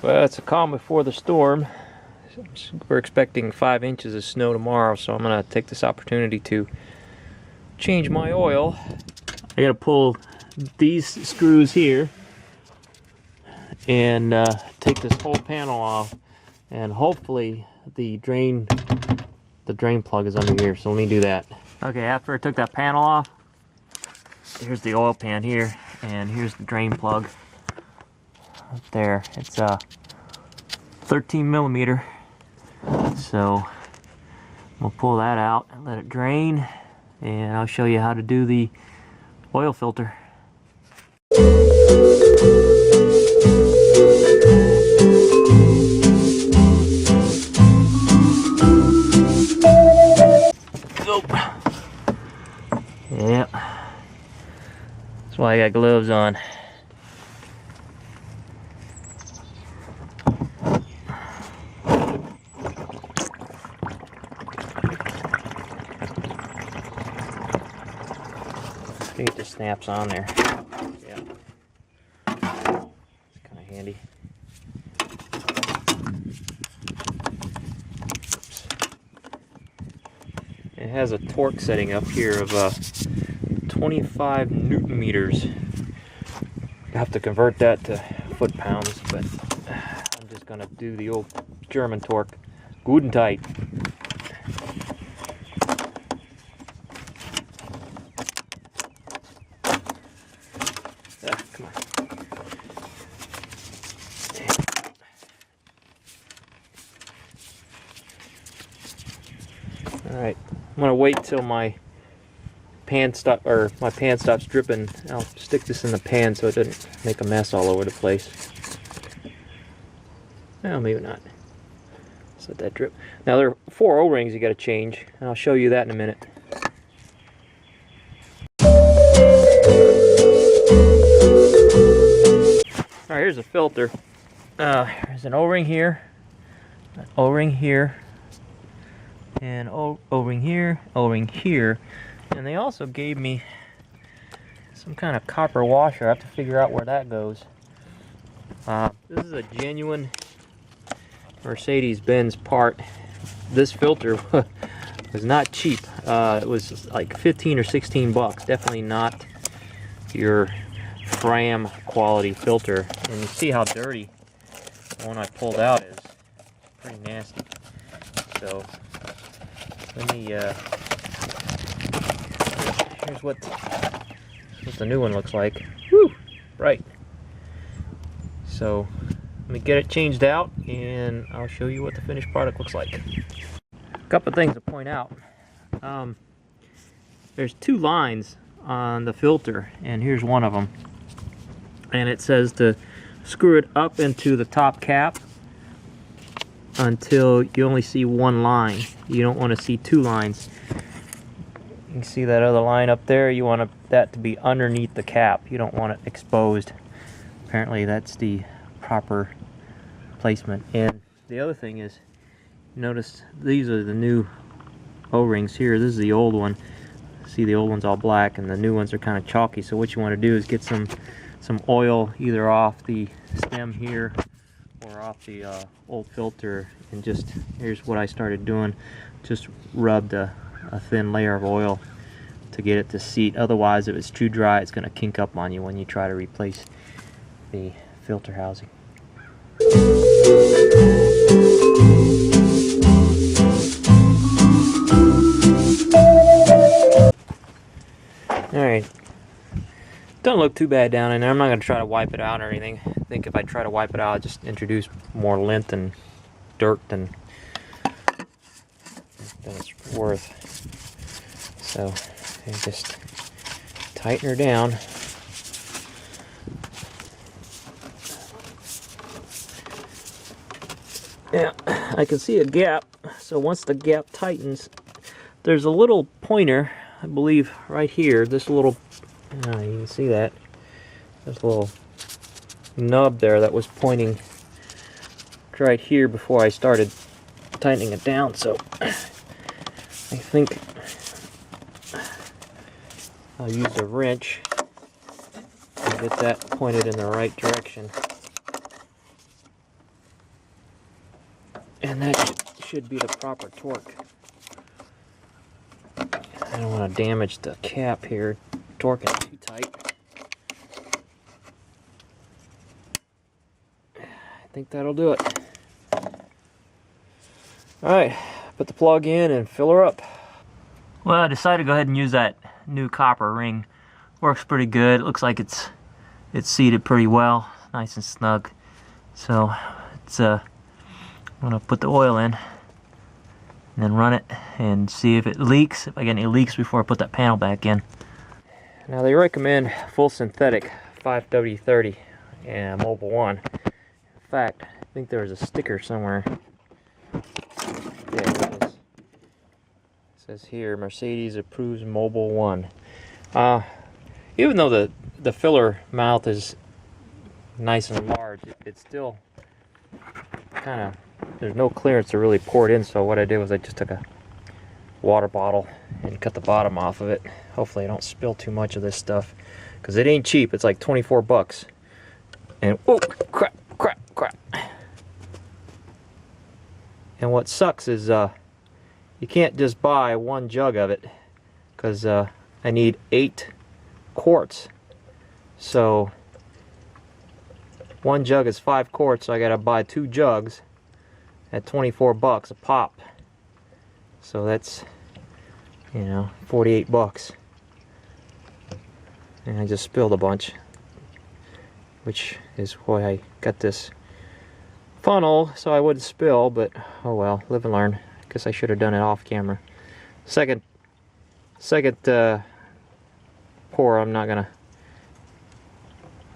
Well, it's a calm before the storm. We're expecting 5 inches of snow tomorrow, so I'm going to take this opportunity to change my oil. I got to pull these screws here and take this whole panel off, and hopefully the drain plug is under here, so let me do that. Okay, after I took that panel off, here's the oil pan here, and here's the drain plug right there. It's 13 millimeter, so we'll pull that out and let it drain, and I'll show you how to do the oil filter. Yep, that's why I got gloves on. I think it just snaps on there. Yeah, it's kind of handy. Oops. It has a torque setting up here of 25 Newton meters. I have to convert that to foot-pounds, but I'm just gonna do the old German torque, good and tight. Come on. All right, I'm gonna wait till my pan stops dripping. I'll stick this in the pan so it doesn't make a mess all over the place. Well, maybe not. Just let that drip. Now there are 4 O-rings you got to change, and I'll show you that in a minute. All right, here's a filter. There's an O-ring here, an O-ring here, and O-ring here, O-ring here. And they also gave me some kind of copper washer. I have to figure out where that goes. This is a genuine Mercedes-Benz part. This filter was not cheap. It was like 15 or 16 bucks. Definitely not your Fram quality filter. And you see how dirty the one I pulled out is. Pretty nasty. So let me here's what the new one looks like. Whew, right. So let me get it changed out, and I'll show you what the finished product looks like. A couple of things to point out. There's 2 lines on the filter, and here's one of them. And it says to screw it up into the top cap until you only see 1 line. You don't want to see 2 lines. You can see that other line up there. You want that to be underneath the cap. You don't want it exposed. Apparently that's the proper placement. And the other thing is, notice these are the new O-rings here. This is the old one. See, the old one's all black and the new ones are kind of chalky. So what you want to do is get some oil either off the stem here or off the old filter, and just, here's what I started doing. Just rubbed a thin layer of oil to get it to seat. Otherwise, if it's too dry, it's going to kink up on you when you try to replace the filter housing. Alright, doesn't look too bad down in there. I'm not going to try to wipe it out or anything. I think if I try to wipe it out, I'll just introduce more lint and dirt than it's worth. So just tighten her down. Yeah, I can see a gap. So once the gap tightens, there's a little pointer, I believe, right here. This little, you can see that. There's a little nub there that was pointing right here before I started tightening it down. So I think I'll use a wrench and get that pointed in the right direction. And that should be the proper torque. I don't want to damage the cap here, torquing it too tight. I think that'll do it. Alright, put the plug in and fill her up. Well, I decided to go ahead and use that new copper ring. Works pretty good. It looks like it's seated pretty well, nice and snug. So it's I'm gonna put the oil in and then run it and see if it leaks, if I get any leaks before I put that panel back in. Now they recommend full synthetic 5W30 and Mobil 1. In fact, I think there was a sticker somewhere. Yeah, it is. It says here, Mercedes approves Mobil 1. Even though the filler mouth is nice and large, it's still kind of, there's no clearance to really pour it in. So what I did was I just took a water bottle and cut the bottom off of it. Hopefully I don't spill too much of this stuff, because it ain't cheap. It's like 24 bucks. And oh crap. And what sucks is you can't just buy one jug of it, because I need 8 quarts. So one jug is 5 quarts, so I gotta buy 2 jugs at 24 bucks a pop. So that's, you know, 48 bucks. And I just spilled a bunch, which is why I got this funnel, so I wouldn't spill, but oh well, live and learn. Guess I should have done it off camera. Second pour, I'm not gonna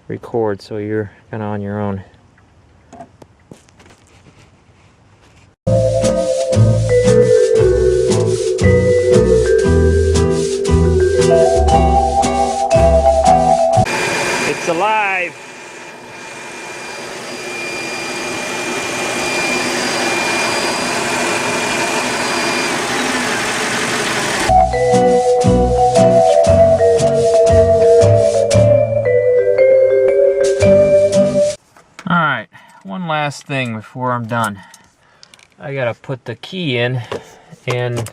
record, so you're kind of on your own. It's alive. Alright, one last thing before I'm done. I gotta put the key in, and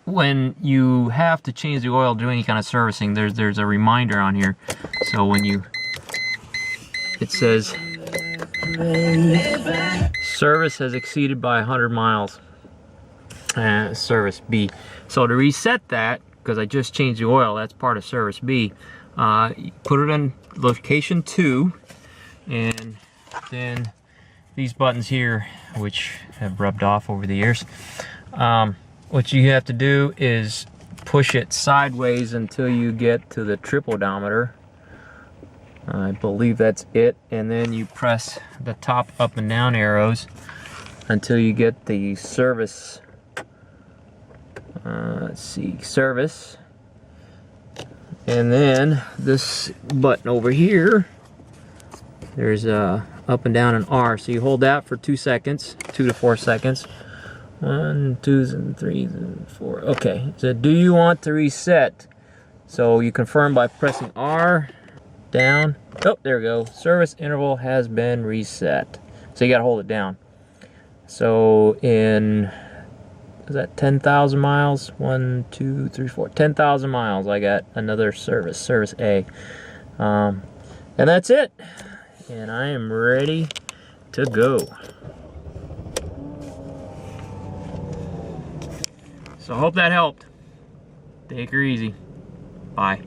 when you have to change the oil, do any kind of servicing, there's a reminder on here. So when it says service has exceeded by 100 miles. Service B. So to reset that, because I just changed the oil, that's part of service B. You put it in location 2, and then these buttons here, which have rubbed off over the years, what you have to do is push it sideways until you get to the trip odometer. I believe that's it, and then you press the top up and down arrows until you get the service. Let's see, service. And then this button over here, there's up and down and R. So you hold that for 2 seconds, 2 to 4 seconds. 1, 2, 3, 4. Okay, so do you want to reset? So you confirm by pressing R, down. Oh, there we go. Service interval has been reset. So you gotta hold it down. So in, is that 10,000 miles? 1, 2, 3, 4. 10,000 miles. I got another service A. And that's it. And I am ready to go. So I hope that helped. Take her easy. Bye.